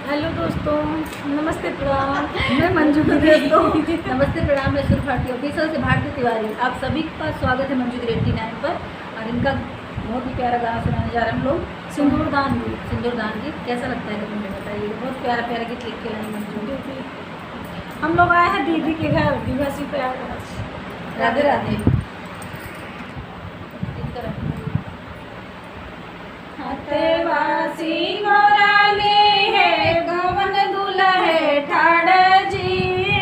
Hello दोस्तों, नमस्ते प्रणाम। मैं मंजू की दोस्तों। नमस्ते प्रणाम। मैं सुर भारती ऑफिसर से भारती तिवारी। आप सभी का स्वागत है मंजू 89 पर। और इनका बहुत ही प्यारा गाना सुनाने जा रहे हैं हम लोग। सिंदूरदान गीत। सिंदूरदान गीत कैसा लगता है मुझे बताइए। बहुत प्यारा प्यारा गीत लिख के लाई मंजू। हम लोग आए हैं दीदी के घर, दिवसी पे आए हैं। राधे राधे। हतवासी मोराले है गवन दुलहे ठाड़ जी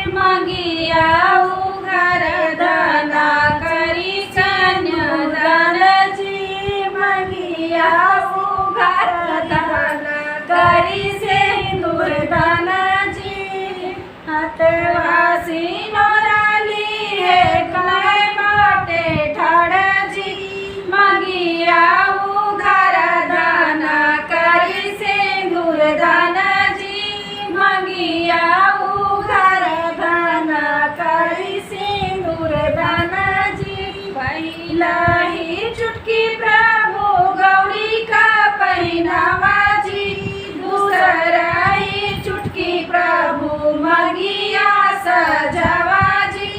मंगिया उघर दाना करी कन्यादान जी मंगिया उघर दाना करी सिंदूर दाना जी। हतवासी मोराली है कहे बाटे ठाड़ जी मंगिया दाना जी मंगिया उघर दाना करी सिंदूर दाना जी। पहला ही चुटकी प्रभु गौरी का पहनावा जी, दूसरा ही चुटकी प्रभु मंगिया सजावा जी,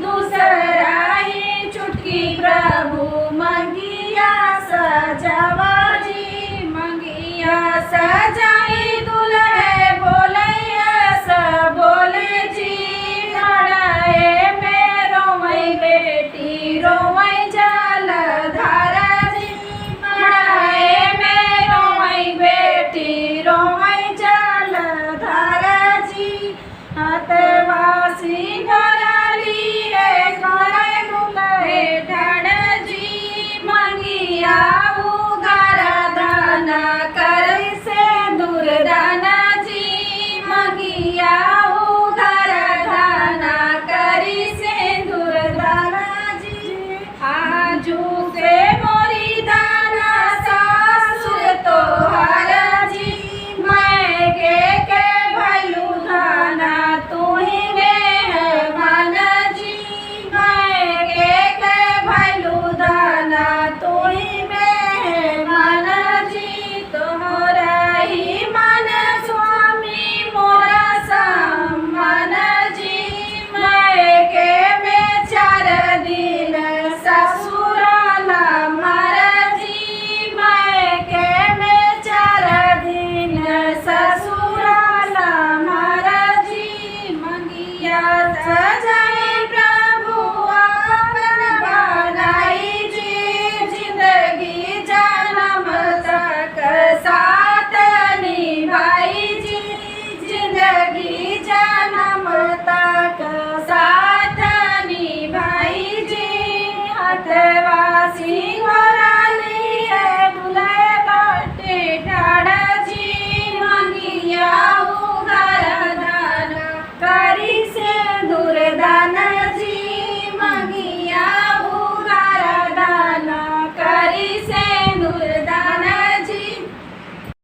दूसरा ही चुटकी प्रभु मंगिया सजावा जी। मंगिया सजा ससुर